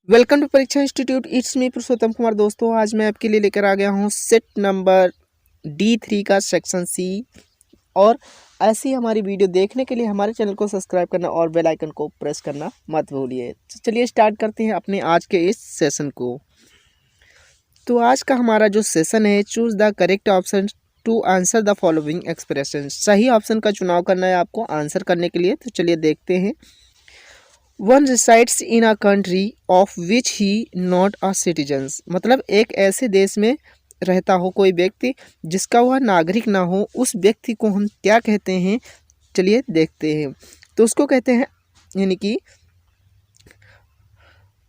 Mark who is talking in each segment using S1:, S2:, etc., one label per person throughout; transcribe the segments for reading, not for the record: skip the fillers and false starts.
S1: Welcome to परीक्षा institute. It's me पुरुषोत्तम कुमार। दोस्तों, आज मैं आपके लिए लेकर आ गया हूँ सेट नंबर D3 का सेक्शन सी। और ऐसी हमारी वीडियो देखने के लिए हमारे चैनल को सब्सक्राइब करना और बेल आइकन को प्रेस करना मत भूलिए। तो चलिए स्टार्ट करते हैं अपने आज के इस सेशन को। तो आज का हमारा जो सेशन है, choose the correct option to answer the following expression. सही ऑप्शन का चुनाव करना है आपको आंसर करने के लिए। तो चलिए देखते हैं। One resides in a country of which he not a citizens, मतलब एक ऐसे देश में रहता हो कोई व्यक्ति जिसका वह नागरिक ना हो, उस व्यक्ति को हम क्या कहते हैं? चलिए देखते हैं। तो उसको कहते हैं यानी कि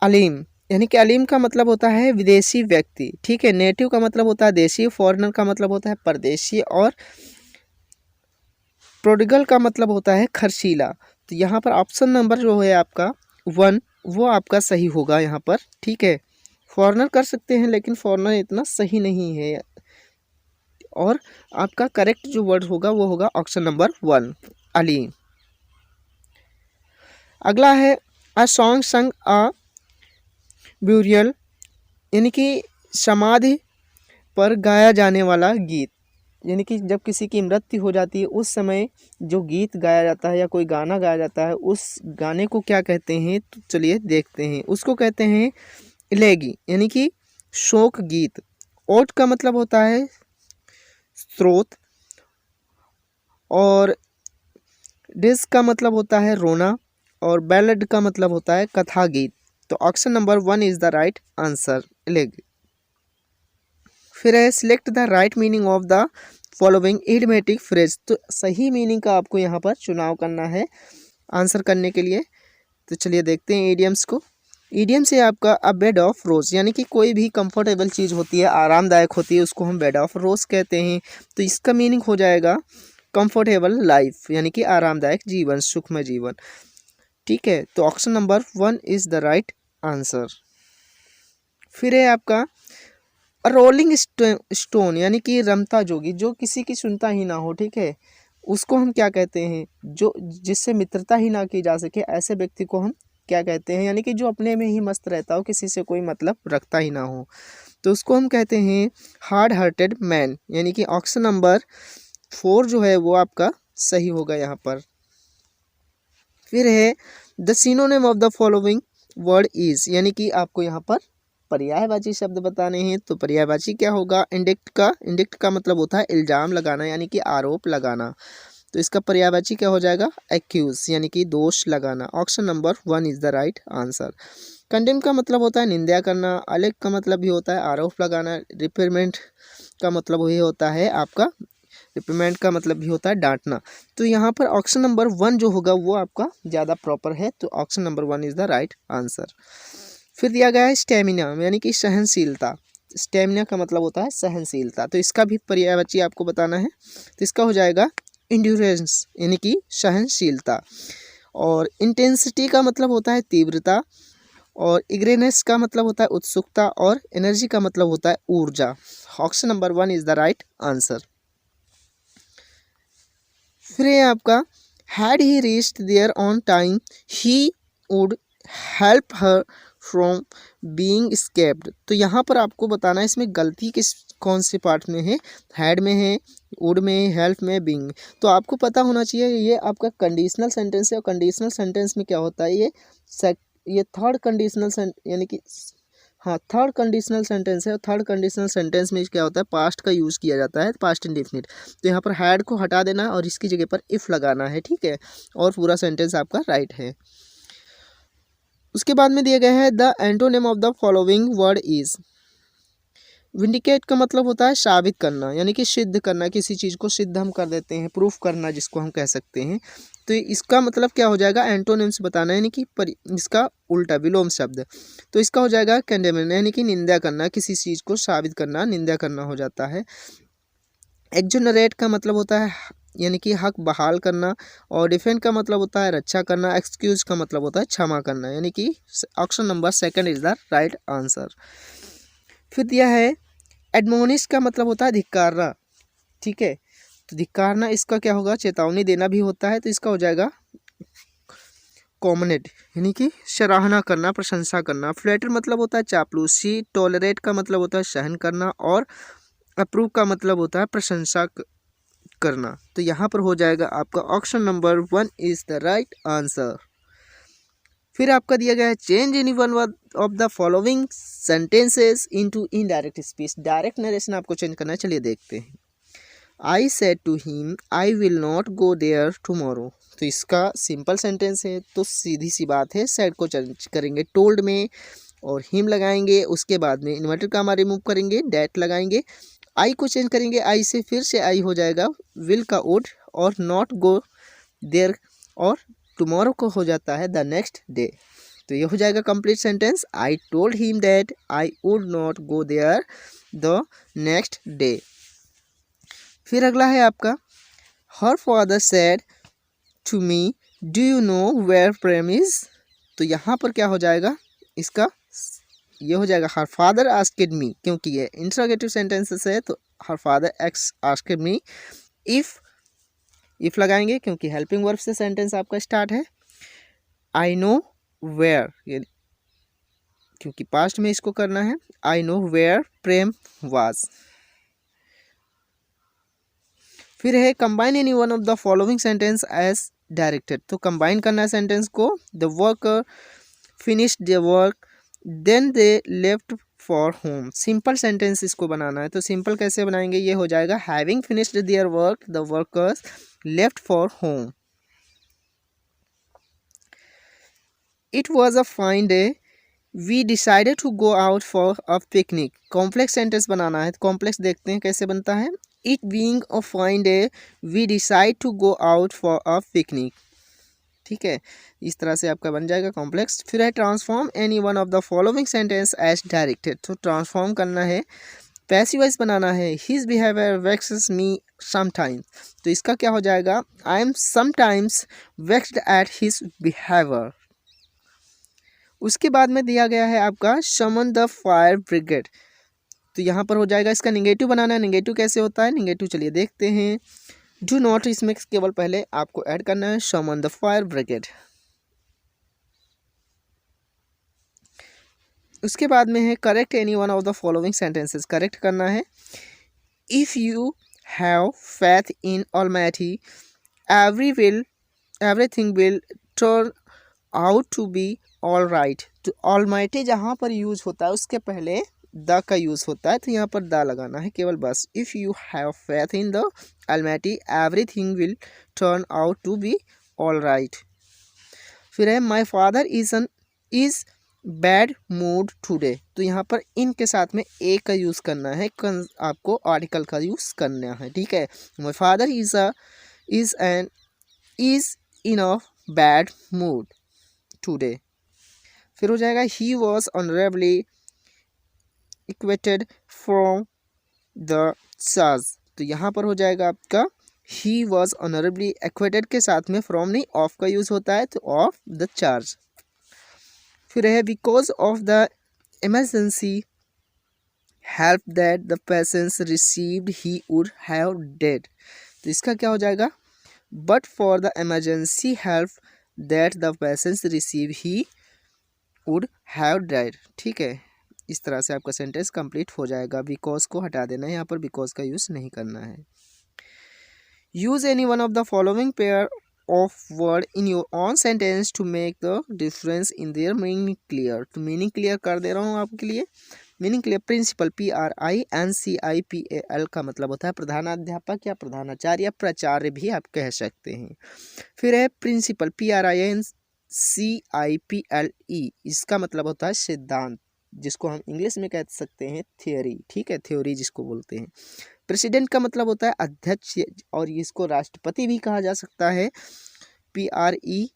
S1: अलीम। यानी कि अलीम का मतलब होता है विदेशी व्यक्ति, ठीक है। नेटिव का मतलब होता है देशी, फॉरेनर का मतलब होता है परदेशी, और प्रोडिगल का मतलब होता है खर्चीला। तो यहाँ पर ऑप्शन नंबर जो है आपका 1 वो आपका सही होगा यहाँ पर, ठीक है। फॉरेनर कर सकते हैं लेकिन फॉरेनर इतना सही नहीं है। और आपका करेक्ट जो वर्ड होगा वो होगा ऑप्शन नंबर 1 अली। अगला है अ सॉन्ग संग अ ब्यूरियल, यानी कि समाधि पर गाया जाने वाला गीत। यानी कि जब किसी की मृत्यु हो जाती है उस समय जो गीत गाया जाता है या कोई गाना गाया जाता है, उस गाने को क्या कहते हैं? तो चलिए देखते हैं। उसको कहते हैं इलेगी, यानी कि शोक गीत। ओट का मतलब होता है स्रोत, और डिस का मतलब होता है रोना, और बैलेड का मतलब होता है कथा गीत। तो option number 1 is the right answer, elegy. फिर है select the right meaning of the following idiomatic phrase. तो सही मीनिंग का आपको यहाँ पर चुनाव करना है आंसर करने के लिए। तो चलिए देखते हैं इडियम्स को। इडियम से आपका अ बेड ऑफ रोज, यानी कि कोई भी कंफर्टेबल चीज़ होती है, आरामदायक होती है, उसको हम बेड ऑफ रोज कहते हैं। तो इसका मीनिंग हो जाएगा कंफर्टेबल लाइफ, यानी कि आरामदायक जीवन, सुखमय जीवन, ठीक है। तो option number 1 is the right answer. फिर है आपका रोलिंग स्टोन, यानी कि रमता जोगी, जो किसी की सुनता ही ना हो, ठीक है। उसको हम क्या कहते हैं? जो जिससे मित्रता ही ना की जा सके, ऐसे व्यक्ति को हम क्या कहते हैं? यानी कि जो अपने में ही मस्त रहता हो, किसी से कोई मतलब रखता ही ना हो, तो उसको हम कहते हैं हार्ड हार्टेड मैन। यानी कि ऑप्शन नंबर 4 जो है वो आपका सही होगा यहाँ पर। फिर है the synonym of the following word is, यानी कि आपको यहाँ पर पर्यायवाची शब्द बताने हैं। तो पर्यायवाची क्या होगा? इंडिक्ट का मतलब होता है इल्जाम लगाना, यानी कि आरोप लगाना। तो इसका पर्यायवाची क्या हो जाएगा? एक्यूज, यानी कि दोष लगाना। Option number 1 is the right answer. Condemn का मतलब होता है निंदा करना। अलेग का मतलब भी होता है आरोप लगाना। रिपेयरमेंट का मतलब वही होता है आपका, रिपेमेंट का मतलब भी होता है डांटना। तो यहाँ पर ऑप्शन नंबर 1 जो होगा वो आपका ज़्यादा प्रॉपर है। तो option number 1 is the right answer. फिर दिया गया है स्टेमिना, यानी कि सहनशीलता। स्टेमिना का मतलब होता है सहनशीलता। तो इसका भी पर्यायवाची आपको बताना है। तो इसका हो जाएगा इंड्योरेंस, यानी कि सहनशीलता। और इंटेंसिटी का मतलब होता है तीव्रता, और इग्रेनेस का मतलब होता है उत्सुकता, और एनर्जी का मतलब होता है ऊर्जा। Option number 1 is the right answer. फिर ये आपका had he reached there on time he would help her from being escaped. तो यहाँ पर आपको बताना है इसमें गलती किस कौन से पार्ट में है? हैड में है, वुड में है, हेल्प में, बीइंग में। तो आपको पता होना चाहिए ये आपका कंडीशनल सेंटेंस है, और कंडीशनल सेंटेंस में क्या होता है? ये थर्ड कंडीशनल यानी कि हाँ, थर्ड कंडीशनल सेंटेंस है। और थर्ड कंडीशनल सेंटेंस में क्या होता है? पास्ट का यूज़ किया जाता है, पास्ट इंडेफिनिट। तो यहाँ पर हैड को हटा देना है और इसकी जगह पर इफ़ लगाना है, ठीक है। और पूरा सेंटेंस आपका राइट है। उसके बाद में दिया गया है the antonym of the following word is. Vindicate का मतलब होता है साबित करना, यानी कि सिद्ध करना। किसी चीज़ को सिद्ध हम कर देते हैं, प्रूफ करना जिसको हम कह सकते हैं। तो इसका मतलब क्या हो जाएगा? एंटोनिम्स बताना, यानी कि इसका उल्टा विलोम शब्द। तो इसका हो जाएगा कंडेमन, यानी कि निंदा करना। किसी चीज़ को साबित करना, निंदा करना हो जाता है। एक्जोनरेट का मतलब होता है यानी कि हक बहाल करना, और डिफेंड का मतलब होता है रक्षा करना। एक्सक्यूज का मतलब होता है क्षमा करना, यानी कि option number 2 is the right answer. फिर दिया है एडमोनिश का मतलब होता है धिक्कारना, ठीक है। तो धिक्कारना इसका क्या होगा? चेतावनी देना भी होता है। तो इसका हो जाएगा कॉमनेट यानी कि सराहना करना, प्रशंसा करना। फ्लैटर मतलब होता है चापलूसी। टॉलरेट का मतलब होता है सहन करना। और अप्रूव का मतलब होता है प्रशंसा करना। तो यहाँ पर हो जाएगा आपका option number 1 is the right answer. फिर आपका दिया गया है change any one of the following sentences into indirect speech. Direct narration आपको चेंज करना है, चलिए देखते हैं। I said to him I will not go there tomorrow. तो इसका सिंपल सेंटेंस है, तो सीधी सी बात है, सेड को चेंज करेंगे टोल्ड में और हिम लगाएंगे, उसके बाद में इन्वर्टेड कामा रिमूव करेंगे, डेट लगाएंगे, आई को चेंज करेंगे, आई से फिर से आई हो जाएगा विल का वुड, और नॉट गो देयर और टुमारो को हो जाता है द नेक्स्ट डे। तो ये हो जाएगा complete sentence. I told him that I would not go there the next day. फिर अगला है आपका her father said to me do you know where Prem is. तो यहाँ पर क्या हो जाएगा, इसका ये हो जाएगा हर फादर आस्क्ड मी, क्योंकि ये इंटरोगेटिव सेंटेंसेस है, तो her father asked me. If लगाएंगे क्योंकि हेल्पिंग वर्ब से सेंटेंस आपका स्टार्ट है। आई नो वेयर, क्योंकि पास्ट में इसको करना है। I know where Prem was. फिर है combine any one of the following sentence as directed. तो कंबाइन करना है सेंटेंस को। The worker finished the work then they left for home. Simple sentence इसको बनाना है, तो सिंपल कैसे बनाएंगे, ये हो जाएगा having finished their work the workers left for home. It was a fine day we decided to go out for a picnic. Complex sentence बनाना है, कॉम्प्लेक्स देखते हैं कैसे बनता है। It being a fine day we decide to go out for a picnic. ठीक है, इस तरह से आपका बन जाएगा कॉम्प्लेक्स। फिर है transform any one of the following sentence as directed. तो ट्रांसफॉर्म करना है, पैसिव वॉइस बनाना है। His behaviour vexes me sometimes. तो इसका क्या हो जाएगा, I am sometimes vexed at his behaviour. उसके बाद में दिया गया है आपका समन द फायर ब्रिगेड। तो यहाँ पर हो जाएगा, इसका निगेटिव बनाना है। निगेटिव कैसे होता है, निगेटिव चलिए देखते हैं। डू नॉट, इसमें केवल पहले आपको ऐड करना है समन द फायर ब्रिगेड। उसके बाद में है correct any one of the following sentences. Correct करना है। If you have faith in almighty everything will turn out to be all right. तो ऑलमाइटी जहाँ पर यूज होता है उसके पहले द का यूज होता है, तो यहाँ पर द लगाना है केवल बस। If you have faith in the almighty everything will turn out to be all right. फिर है my father is bad mood today. तो यहाँ पर इन के साथ में ए का यूज़ करना है, आपको आर्टिकल का यूज़ करना है। ठीक है, my father is in a bad mood today. फिर हो जाएगा he was honourably equated from the charge. तो यहाँ पर हो जाएगा आपका ही वॉज ऑनरेबली एक्वेटेड के साथ में फ्रॉम नहीं ऑफ का यूज़ होता है, तो ऑफ द चार्ज। फिर है because of the emergency help that the patient received he would have dead. तो इसका क्या हो जाएगा, but for the emergency help that the patient receive he would have dead. ठीक है, इस तरह से आपका सेंटेंस कंप्लीट हो जाएगा। बिकॉज को हटा देना है, यहाँ पर बिकॉज का यूज़ नहीं करना है। Use any one of the following pair of word in your own sentence to make the difference in their meaning clear. तो मीनिंग क्लियर कर दे रहा हूँ आपके लिए। मीनिंग क्लियर, प्रिंसिपल PRINCIPAL का मतलब होता है प्रधानाध्यापक या प्रधानाचार्य या प्राचार्य भी आप कह सकते हैं। फिर है प्रिंसिपल PRINCIPLE, इसका मतलब होता है सिद्धांत, जिसको हम इंग्लिश में कह सकते हैं थियोरी। ठीक है, थ्योरी जिसको बोलते हैं। प्रेसिडेंट का मतलब होता है अध्यक्ष, और इसको राष्ट्रपति भी कहा जा सकता है, PRESIDENT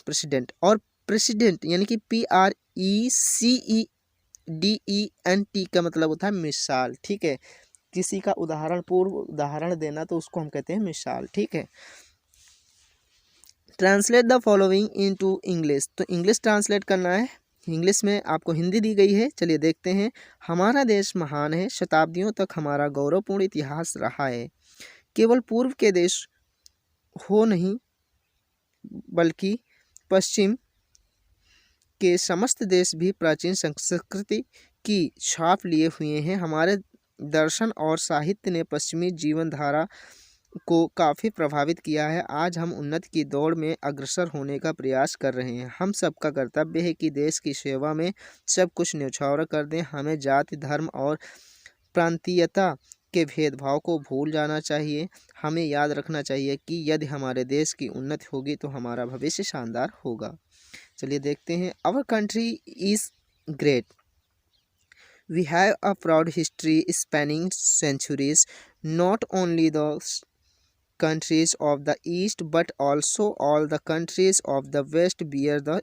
S1: प्रेसिडेंट। और प्रेसिडेंट यानी कि PRECEDENT का मतलब होता है मिसाल। ठीक है, किसी का पूर्व उदाहरण देना, तो उसको हम कहते हैं मिसाल। ठीक है, translate the following into English. तो इंग्लिश ट्रांसलेट करना है। इंग्लिश में आपको हिंदी दी गई है, चलिए देखते हैं। हमारा देश महान है, शताब्दियों तक हमारा गौरवपूर्ण इतिहास रहा है। केवल पूर्व के देश हो नहीं बल्कि पश्चिम के समस्त देश भी प्राचीन संस्कृति की छाप लिए हुए हैं। हमारे दर्शन और साहित्य ने पश्चिमी जीवन धारा को काफ़ी प्रभावित किया है। आज हम उन्नति की दौड़ में अग्रसर होने का प्रयास कर रहे हैं। हम सबका कर्तव्य है कि देश की सेवा में सब कुछ न्यौछावर कर दें। हमें जाति, धर्म और प्रांतीयता के भेदभाव को भूल जाना चाहिए। हमें याद रखना चाहिए कि यदि हमारे देश की उन्नति होगी तो हमारा भविष्य शानदार होगा। चलिए देखते हैं। Our country is great. We have a proud history spanning centuries. Not only the countries of the East but also all the countries of the West bear the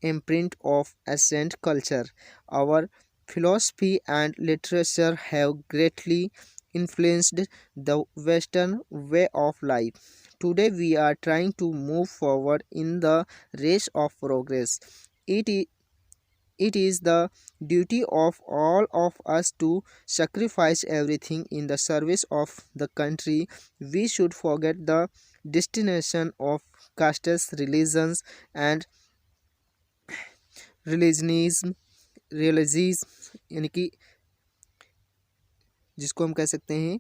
S1: imprint of ancient culture. Our philosophy and literature have greatly influenced the Western way of life. Today we are trying to move forward in the race of progress. It is it is the duty of all of us to sacrifice everything in the service of the country. We should forget the destination of castes, religions, and religionism, यानी कि जिसको हम कह सकते हैं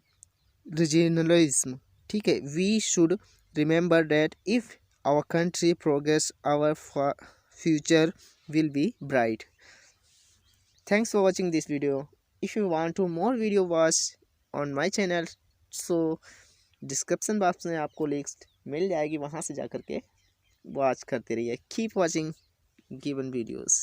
S1: regionalism. ठीक है, we should remember that if our country progress our future will be bright. Thanks for watching this video. If you want to more video watch on my channel, so description box में आपको link मिल जाएगी, वहाँ से जाकर के watch करते रहिए. Keep watching given videos.